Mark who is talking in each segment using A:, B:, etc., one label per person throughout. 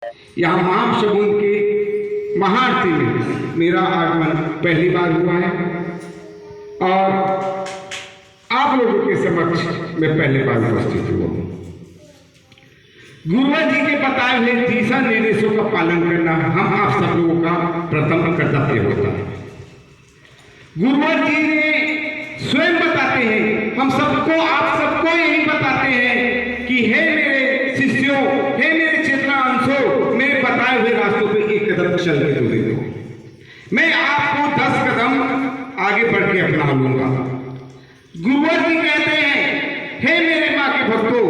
A: यहाँ महाशगुन के महाआरती में मेरा आगमन पहली बार हुआ है और आप लोगों के समक्ष मैं पहली बार उपस्थित हुआ हूँ। गुरुवर जी के बताए हुए दिशा निर्देशों का पालन करना हम आप सब लोगों का प्रथम कर्तव्य होता है। गुरुवर जी ने स्वयं बताते हैं, हम सबको आप सबको यही बताते हैं कि हे मेरे शिष्यों, हे मेरे चेतना अंशों, मेरे बताए हुए रास्तों पे एक कदम चल के तो देखो, मैं आपको 10 कदम आगे बढ़ के अपना लूंगा। गुरुवर जी कहते हैं, हे मेरे माँ के भक्तों,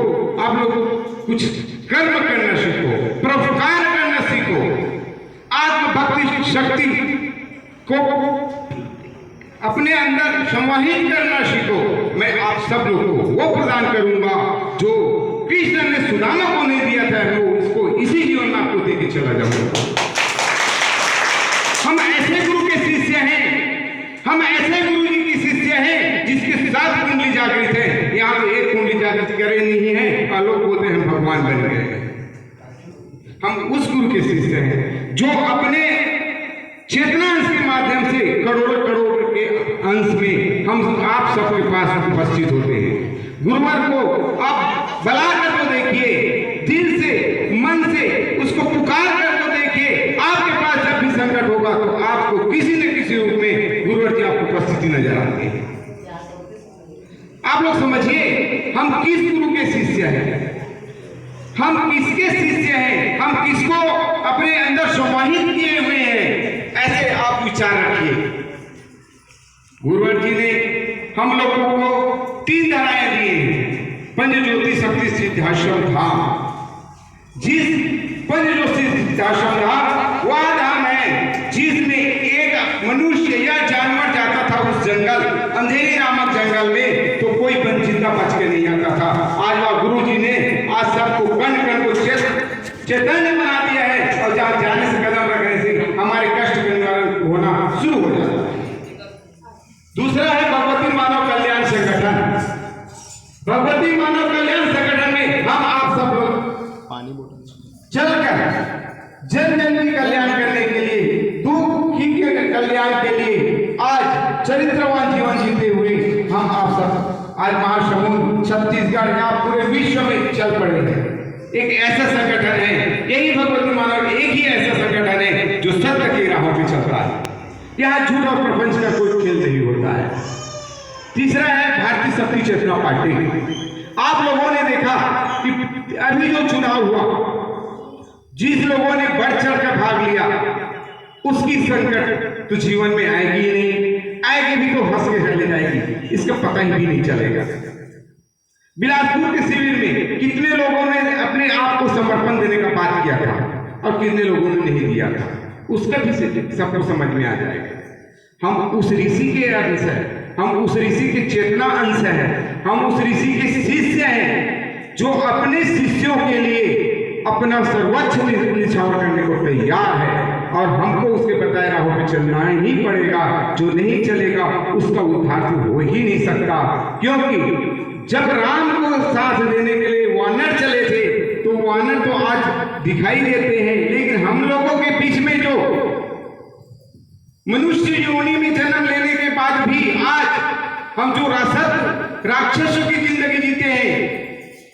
A: आप लोग कुछ कर्म करना सीखो, परोपकार करना सीखो, आत्मभक्ति शक्ति को अपने अंदर समाहित करना सीखो। मैं आप सब लोगों को वो प्रदान करूंगा जो कृष्ण ने सुदामा को नहीं दिया था, वो इसको इसी जीवन में आपको देके चला जाऊंगा। हम ऐसे गुरु के शिष्य हैं, हम ऐसे गुरु जी की शिष्य हैं जिसके 7 कुंडली जागृत है। यहाँ तो 1 कुंडली जागृत करे नहीं है और लोग बोलते हैं भगवान बन गए हैं। हम उस गुरु के शिष्य हैं जो अपने चेतना अंश के माध्यम से करोड़ों करोड़ के अंश में हम आप सबके पास उपस्थित होते हैं। गुरुवर को आप बुला कर तो देखिए, दिल से मन से उसको पुकार कर तो देखिए। आपके पास जब भी संकट होगा तो आपको किसी न किसी रूप में गुरुवर जी आपको उपस्थिति नजर आते हैं। आप लोग समझिए, हम किस गुरु के शिष्य हैं, हम किसके शिष्य हैं, हम किसको अपने अंदर समाहित किए हुए हैं, ऐसे आप विचार रखिए। गुरुवर जी ने हम लोगों को 3 धाराएं दी हैं। पंचज्योति शक्ति सिद्धाश्रम धाम, जिस पंचज्योति सिद्धाश्रम धाम वह धाम है जिसमें एक मनुष्य या जानवर जाता था उस जंगल, अंधेरी नामक जंगल में, तो कोई जिंदा बच के नहीं आता था। आज वह गुरु जी ने आज सबको कण कण को चैतन्य बना दिया है और जहाँ जाने से कदम रखने से हमारे कष्ट निवारण होना शुरू हो जाता है। दूसरा है भगवती मानव कल्याण संगठन। भगवती मानव कल्याण संगठन में हम आप सब लोग चलकर जन जन की कल्याण करने के लिए, दुखी के कल्याण के लिए आज चरित्रवान जीवन जीते हुए हम आप सब आज महासमुंद छत्तीसगढ़ या पूरे विश्व में चल पड़े हैं। एक ऐसा संगठन है, यही भगवती मानव एक ही ऐसा संगठन है जो सत्य की राहों पे चलता है। यहाँ झूठ और प्रपंच का कोई खेल नहीं होता है। तीसरा है भारतीय शक्ति चेतना पार्टी। आप लोगों ने देखा कि अभी जो चुनाव हुआ, जिस लोगों ने बढ़ चढ़ कर भाग लिया उसकी संकट तो जीवन में आएगी ही नहीं, आएगी भी तो हंस के चले जाएगी, इसका पता ही भी नहीं चलेगा। बिलासपुर के शिविर में कितने लोगों ने अपने आप को समर्पण देने का बात किया था और कितने लोगों ने नहीं दिया था, उसका भी सबको समझ में आ जाएगा। हम उस ऋषि के अंश हैं, हम उस ऋषि के चेतना अंश हैं, हम उस ऋषि के शिष्य हैं जो अपने शिष्यों के लिए अपना सर्वोच्च निछावर करने को तैयार है और हमको उसके बताए राहों पे चलना ही पड़ेगा। जो नहीं चलेगा उसका उद्धार तो हो ही नहीं सकता, क्योंकि जब राम को साथ देने के लिए वानर चले थे तो वानर तो आज दिखाई देते हैं, लेकिन हम लोगों के बीच में जो मनुष्य योनि में जन्म लेने के बाद भी आज हम जो राक्षसों की जिंदगी जीते हैं,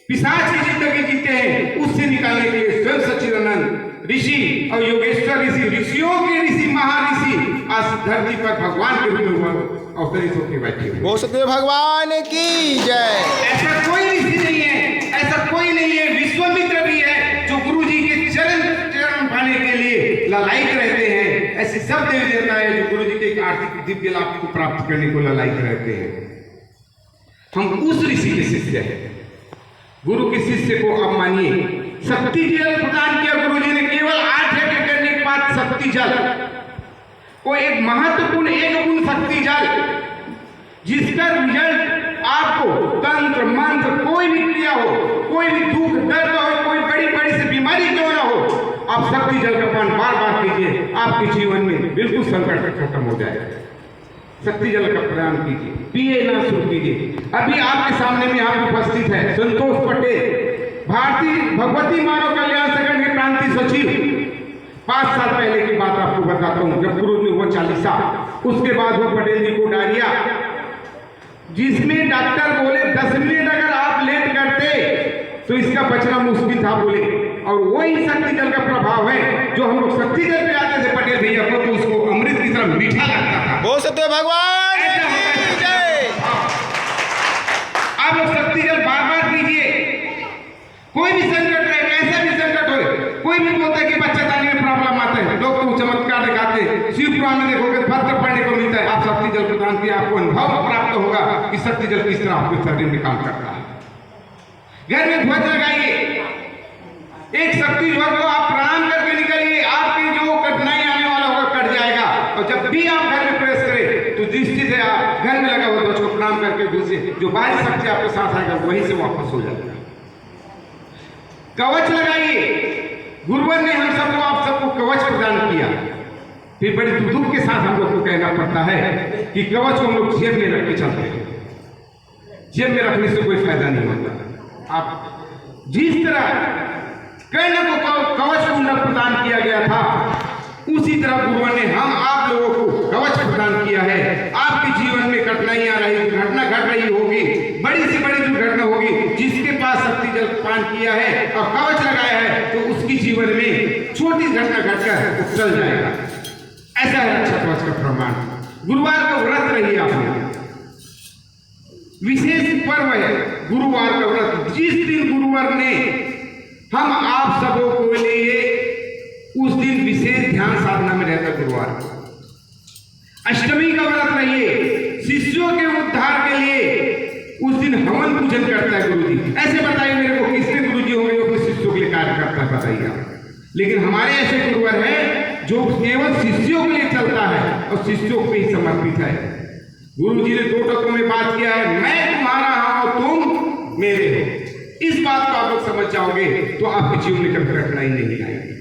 A: पिशाच की जिंदगी जीते हैं, उससे निकालने के लिए स्वयं सच्चिदानंद ऋषि और योगेश्वर ऋषि, ऋषियों के ऋषि, महाऋषि आज धरती पर भगवान के रूप में अवतरित होकर बैठे हुए।
B: बोल सकते भगवान की जय।
A: ऐसा कोई ऋषि नहीं है, ऐसा कोई नहीं है। विश्वामित्र भी है जो गुरु जी के चरण पाने के लिए ललायित रहते हैं। ऐसे सब देवी देवता है जो गुरु जी के आर्थिक दिव्य लाभ को प्राप्त करने को ललायित रहते हैं। हम उस ऋषि के शिष्य हैं। गुरु के शिष्य को आप मानिए, शक्ति जल प्रदान किया गुरु जी ने, केवल 8 यज्ञ करने के बाद शक्ति जल को एक महत्वपूर्ण एक गुण शक्ति जल, जिसका रिजल्ट आपको तंत्र मंत्र कोई भी क्रिया हो, कोई भी दुख दर्द हो, कोई बड़ी बड़ी से बीमारी क्यों ना हो, आप शक्ति जल का पान बार बार कीजिए, आपके जीवन में बिल्कुल संकट खत्म हो जाएगा। शक्ति जल का प्रदान कीजिए, पिए ना शुरू कीजिए। अभी आपके सामने में यहाँ उपस्थित है संतोष पटेल, भारतीय भगवती मानव कल्याण संगठन के क्रांति सचिव, 5 साल पहले की बात आपको बताता हूँ, जब गुरु जी हुआ 40, उसके बाद वो पटेल जी को डायरिया, जिसमें डॉक्टर बोले 10 मिनट अगर आप लेट करते तो इसका बचना मुश्किल था बोले। और वही शक्ति जल का प्रभाव है, जो हम लोग शक्ति जल पे आते थे पटेल भैया को, तो उसको अमृत की तरह मीठा लगता था।
B: बोल सकते भगवान की जय।
A: आप लोग शक्ति जल बार बार पीजिए, कोई भी संकट रहे, कैसा भी संकट हो, कोई भी बोलता है कि बच्चेदानी में प्रॉब्लम आते हैं, लोग तो चमत्कार दिखाते हैं, शिव पुराण में देखोगे पत्र पढ़ने को मिलता है, आप शक्ति जल प्रदान किया, आपको अनुभव प्राप्त होगा कि शक्ति जल किस तरह आपके शरीर में काम करता है। घर में ध्वज लगाइए, एक शक्ति ध्वज को आप प्रणाम करके निकलिए, आपकी जो कठिनाई आने वाला होगा कट जाएगा। और जब भी आप घर में प्रवेश करें तो दृष्टि से आप घर में लगा हुआ ध्वज को प्रणाम करके दूसरे जो बाहरी शक्ति आपके साथ आएगा वहीं से वापस हो जाएगा। कवच लगाइए, गुरुवर ने हम सबको आप सबको कवच प्रदान किया, फिर बड़ी दुख के साथ हम लोग को कहना पड़ता है कि कवच को हम लोग जेब में रख के चलते हैं, जेब में रखने से कोई फायदा नहीं होता। आप जिस तरह कर्ण को कवच कुंडल प्रदान किया गया था, उसी तरह गुरुवर ने हम आप लोगों को कवच प्रदान किया है। आपके जीवन में कठिनाइयां रही, घटना घट रही होगी, बड़ी से बड़ी दुर्घटना होगी, जिसके पास शक्ति जल पान किया है और कवच लगाया है, तो उसकी जीवन में छोटी घटना घटकर चल जाएगा। ऐसा है रक्षा कवच का प्रमाण। गुरुवार का व्रत रही आपने, विशेष पर्व है गुरुवार का व्रत। जिस दिन गुरुवार ने हम आप सबों को लिए, उस दिन विशेष ध्यान साधना में रहता गुरुवार। अष्टमी का व्रत रहिए, शिष्यों के उद्धार के लिए उस दिन हवन पूजन करता है गुरु जी। ऐसे बताइए मेरे को किसने गुरु जी होंगे जो अपने शिष्यों के लिए कार्य करता है, बताइए आप। लेकिन हमारे ऐसे गुरुवर है जो केवल शिष्यों के लिए चलता है और शिष्यों को ही समर्पित है। गुरु जी ने 2 टकों में बात किया है, मैं तुम्हारा हूं तुम मेरे हो। इस बात को आप लोग समझ जाओगे तो आपके जीवन में कभी कठिनाई नहीं आएगी।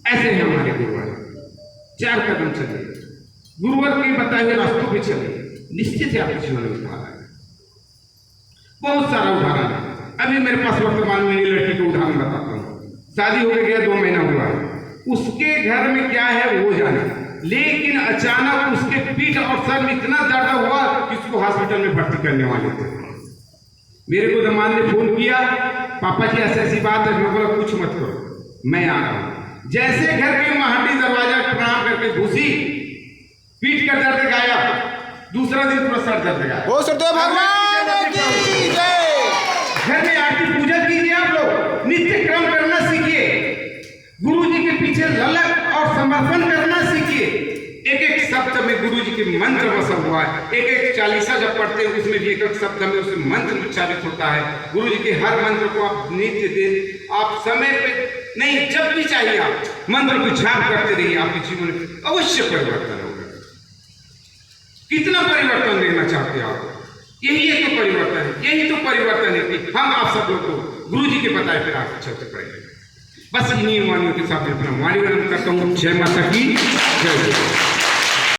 A: ऐसे हैं हमारे गुरुवर। 4 कदम चलिए, गुरुवर के बताए हुए रास्तों पे चलिए, निश्चित है आपके जीवन में उद्धार आएगा। बहुत सारा उदाहरण है। अभी मेरे पास वर्तमान में लड़की का उदाहरण बताता हूँ। शादी होकर गया, 2 महीना हुआ, उसके घर में क्या है वो जाने, लेकिन अचानक उसके पीठ और सर में इतना दर्द हुआ कि उसको हॉस्पिटल में भर्ती करने वाले थे। मेरे को दामाद ने फोन किया, पापा जी ऐसी ऐसी बात है। मैं बोला कुछ मत करो, मैं आ रहा हूं। जैसे घर के महंडी दरवाजा प्रणाम करके घुसी, पीठ का दर्द गायब, दूसरा दिन पूरा सर दर्द गायब।
B: बोल सकते भगवान की जय।
A: घर में आरती पूजा कीजिए, आप लोग नित्य क्रम करना सीखिए, गुरु जी के पीछे ललक और समर्पण करना सीखिए। एक एक शब्द में गुरु जी के मंत्र बसा हुआ है। एक एक चालीसा जब पढ़ते हैं उसमें भी एक एक शब्द में उसमें मंत्र उच्चारित होता है। गुरु जी के हर मंत्र को आप नित्य दिन, आप समय पे नहीं, जब भी चाहिए आप मंत्र को जाप करते रहिए, आपके जीवन में अवश्य परिवर्तन होगा। कितना परिवर्तन लेना चाहते हैं आप? यही तो परिवर्तन है, यही तो परिवर्तन है कि हम आप सब लोग को गुरु जी के बताए फिर आगे चलते पड़ेंगे। बस इन्हीं वाणियों के साथ अपना वाणी करता हूँ। जय माता की जय।